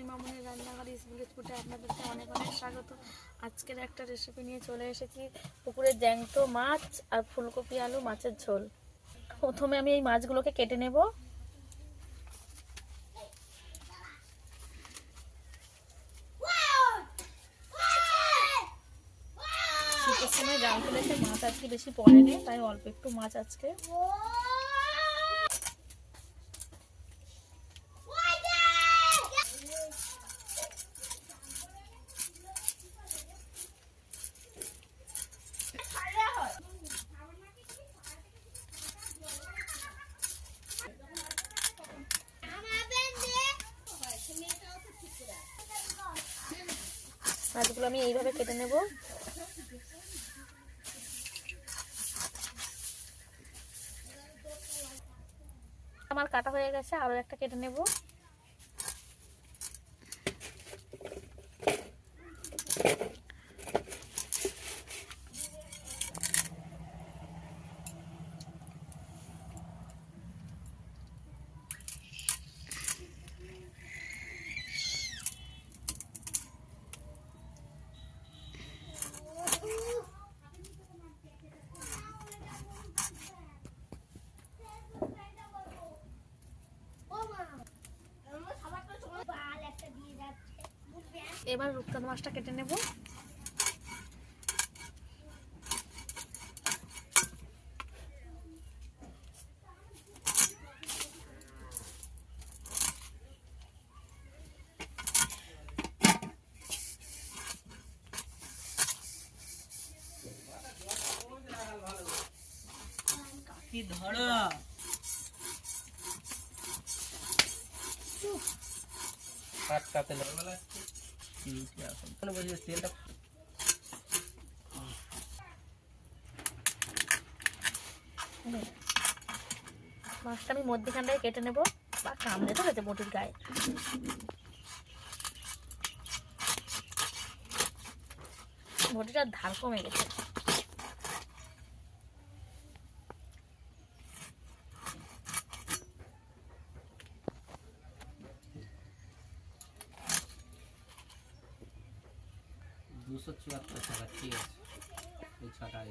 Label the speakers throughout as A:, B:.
A: মামুনের রান্নাঘর ভিলেজ ফুডে আপনাদেরকে অনেক অনেক স্বাগত। আজকের একটা রেসিপি নিয়ে চলে এসেছি, পুকুরের জ্যান্ত মাছ আর ফুলকপি আলু মাছের ঝোল। প্রথমে আমি এই মাছগুলোকে কেটে নেব। শীতের সময় জাল ফেলেছে, মাছ আজকে বেশি পড়েনি, তাই অল্প একটু মাছ আজকে। মাছগুলো আমি এইভাবে কেটে নেব। আমার কাটা হয়ে গেছে, আরো একটা কেটে নেব। এবার রূপচাঁদ মাছটা কেটে নেব।
B: ধরো কাটতে তেলটা
A: মাছটা আমি মধ্যখানটায় কেটে নেব। বা কামড়ে তো গেছে বটির গায়ে। বটিটার ধার কমে গেছে।
B: টাকা, ঠিক আছে, ওই 6 টাকায়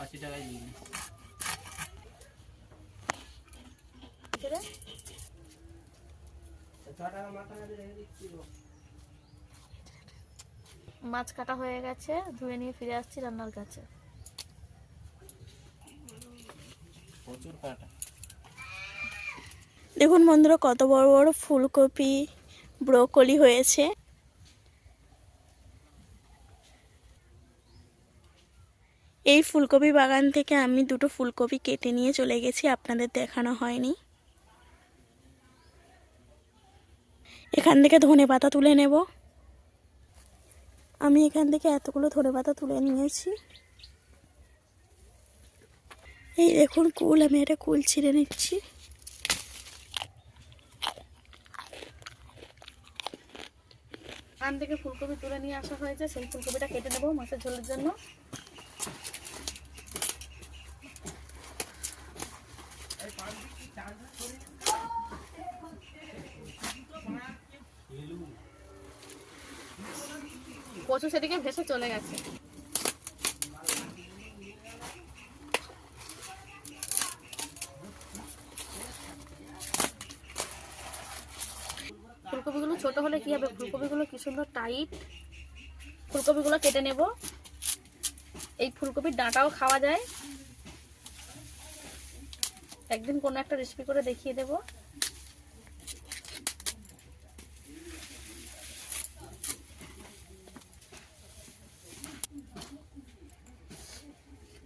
B: 80 টাকায় দিন।
A: মাছ কাটা হয়ে গেছে, ধুয়ে নিয়ে ফিরে আসছি রান্নার কাছে।
B: প্রচুর কাটা।
C: দেখুন বন্ধুরা, কত বড় বড় ফুলকপি ব্রোকলি হয়েছে। এই ফুলকপি বাগান থেকে আমি দুটো ফুলকপি কেটে নিয়ে চলে গেছি, আপনাদের দেখানো হয়নি। এখান থেকে ধনেপাতা তুলে নেব। আমি এখান থেকে এতগুলো ধনেপাতা তুলে নিয়েছি। এই দেখুন কুল, আমি একটা কুল ছিঁড়ে নিচ্ছি।
A: এখান থেকে ফুলকপি তুলে নিয়ে আসা হয়েছে, সেই ফুলকপিটা কেটে নেব মাছের ঝোলের জন্য। কচু সেদিকে ভেসে চলে গেছে। ফুলকপিগুলো ছোট হলে কি হবে, ফুলকপিগুলো কি সুন্দর টাইট। ফুলকপিগুলো কেটে নেব। এই ফুলকপির ডাঁটাও খাওয়া যায়, একদিন কোনো একটা রেসিপি করে দেখিয়ে দেব।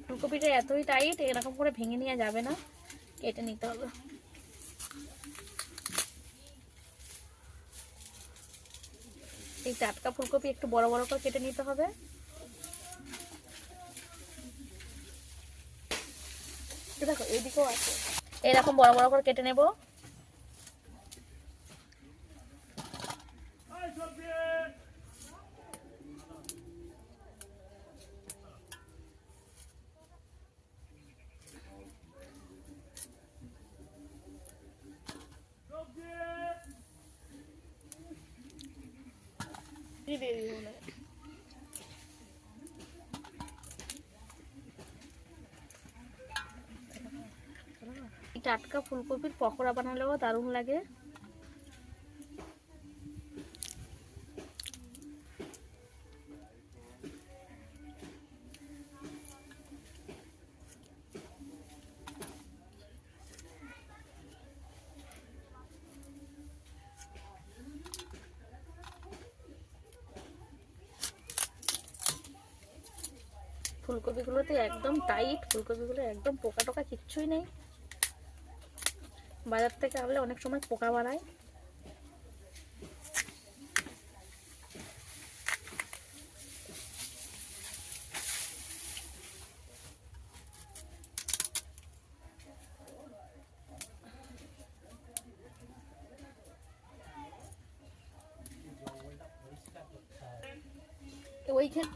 A: ফুলকপিটা এতই টাইট, এরকম করে ভেঙে নেওয়া যাবে না, কেটে নিতে হবে। এই টাটকা ফুলকপি একটু বড় বড় করে কেটে নিতে হবে। দেখো এইদিকেও আছে, এরকম বড় বড় করে কেটে নেব। দিয়ে দিব না। টাটকা ফুলকপির পকোড়া বানালেও দারুণ লাগে। ফুলকপিগুলোতে একদম টাইট, ফুলকপিগুলো একদম পোকা টোকা কিচ্ছুই নেই। বাজার থেকে আনলে অনেক সময় পোকা বাড়ায়। ওইখানে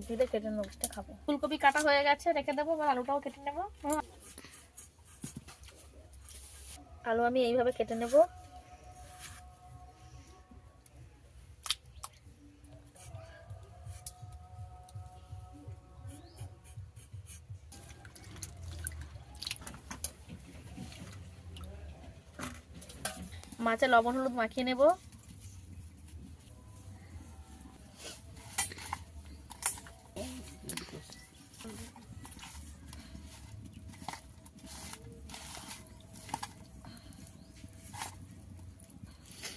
A: ধীরে কেটে নেবো, খাবো। ফুলকপি কাটা হয়ে গেছে, রেখে দেবো। এবার আলুটাও কেটে নেবো। আলু আমি এইভাবে কেটে নেব। মাছে লবণ হলুদ মাখিয়ে নেব।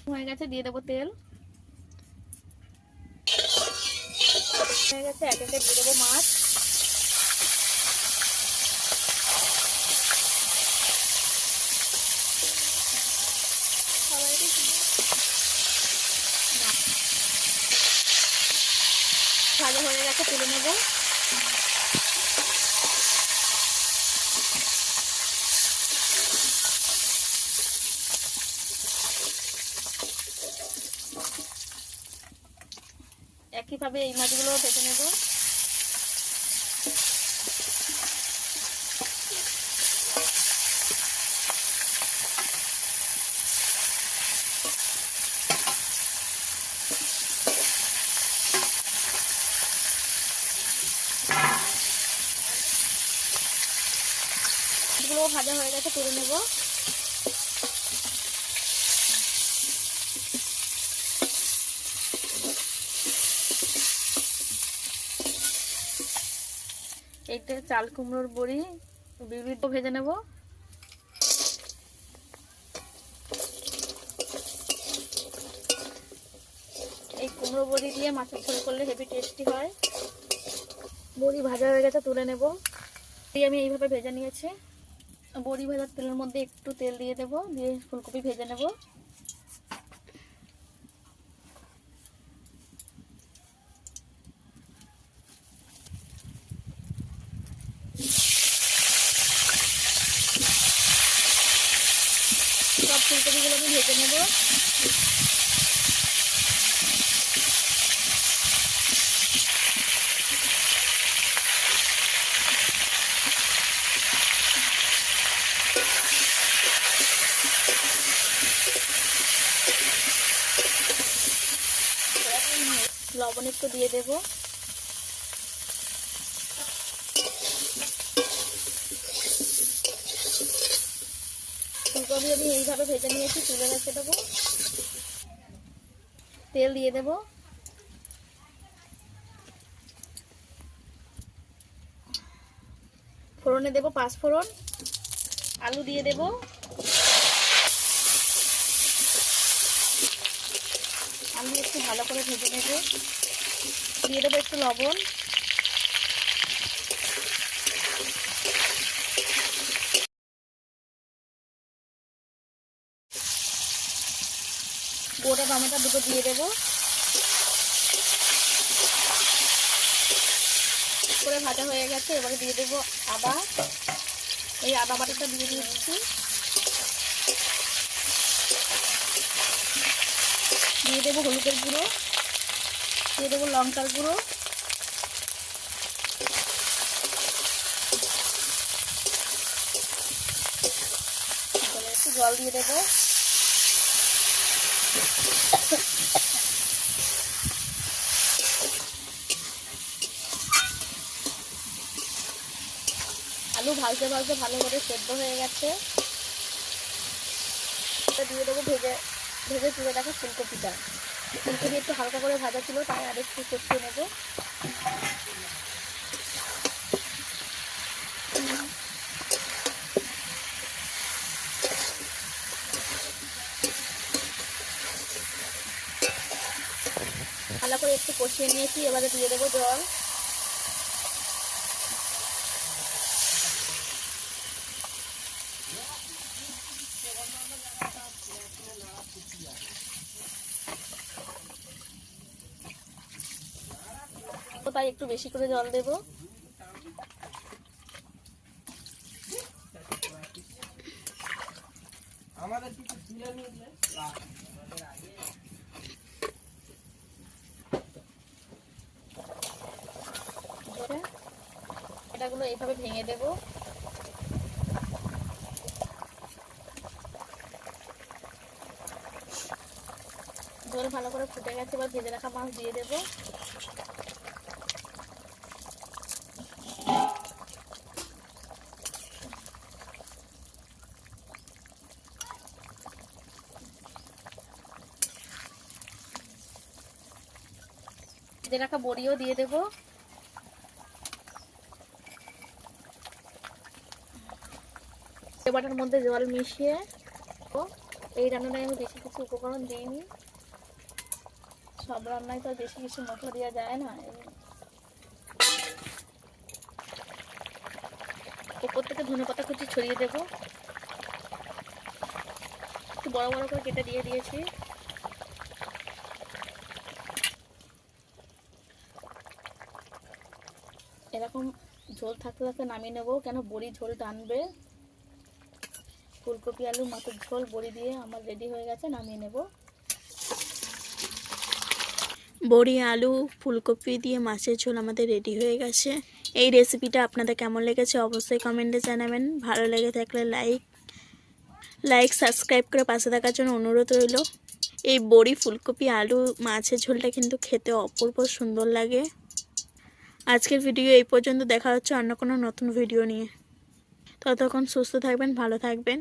A: হয়ে গেছে, দিয়ে দেবো তেল। হয়ে গেছে, এক একে দিয়ে দেবো মাছ। ভাজা হয়ে গেছে, তুলে নেব। একইভাবে এই মাছগুলো ভেজে নেব। মাছগুলো ভাজা হয়ে গেছে, তুলে নেব। এইটা চাল কুমড়োর বড়ি বিবিধ ভেজে নেব। এই কুমড়ো বড়ি দিয়ে মাছের ঝোল করলে হেভি টেস্টি হয়। বড়ি ভাজা হয়ে গেছে, তুলে নেব। আমি এইভাবে ভেজে নিয়েছি। বড়ি ভাজার তেলের মধ্যে একটু তেল দিয়ে দেব, দিয়ে ফুলকপি ভেজে নেব। সব ফুলকপিগুলো আমি ভেজে নেব। লবণ একটু দিয়ে দেব। ফুলকপি আমি এইভাবে ভেজে নিয়েছি, তুলে রেখে দেবো। তেল দিয়ে দেব। ফোড়নে দেব পাঁচফোড়ন। আলু দিয়ে দেব। আলু একটু ভালো করে ভেজে নেব। দিয়ে দেবো একটু লবণ। গোটা টমেটো দুটো দিয়ে দেবো। করে ভাজা হয়ে গেছে, এবারে দিয়ে দেবো আদা। এই আদা বাটাটা দিয়ে দিচ্ছি। দিয়ে দেবো হলুদের গুঁড়ো, দিয়ে দেবো লঙ্কার গুঁড়ো, একটু জল দিয়ে দেবো। আলু ভাজতে ভাজতে ভালো করে সেদ্ধ হয়ে গেছে। এটা দিয়ে দেবো ভেজে ভেজে তুলে রাখা ফুলকপিটা। ফুলকপি একটু হালকা করে ভাজা ছিল, তাই আর একটু কষিয়ে নেবো। ভালো করে একটু কষিয়ে নিয়েছি, এবারে দিয়ে দেবো জল। তাই একটু বেশি করে জল দেবো। এটাগুলো এইভাবে ভেঙে দেবো। ঝোল ভালো করে ফুটে গেছে, এবার ভেজে রাখা মাছ দিয়ে দেবো। ভেজে রাখা বড়িও দিয়ে দেবো। এবারের মধ্যে জল মিশিয়ে, এই রান্নাটায় আমি বেশি কিছু উপকরণ দিইনি। সব রান্নায় তো বেশি কিছু মশলা দেওয়া যায় না। উপর থেকে ধনেপাতা কুচি ছড়িয়ে দেবো। একটু বড় বড় করে কেটে দিয়ে দিয়েছি। এরকম ঝোল থাকতে থাকতে নামিয়ে নেবো, কেন বড়ি ঝোল টানবে। ফুলকপি আলু মাছের ঝোল বড়ি দিয়ে আমার রেডি হয়ে গেছে, নামিয়ে নেব।
C: বড়ি আলু ফুলকপি দিয়ে মাছের ঝোল আমাদের রেডি হয়ে গেছে। এই রেসিপিটা আপনাদের কেমন লেগেছে অবশ্যই কমেন্টে জানাবেন। ভালো লেগে থাকলে লাইক সাবস্ক্রাইব করে পাশে থাকার জন্য অনুরোধ রইল। এই বড়ি ফুলকপি আলু মাছের ঝোলটা কিন্তু খেতে অপূর্ব সুন্দর লাগে। আজকের ভিডিও এই পর্যন্ত, দেখা হচ্ছে অন্য কোনো নতুন ভিডিও নিয়ে। ততক্ষণ সুস্থ থাকবেন, ভালো থাকবেন।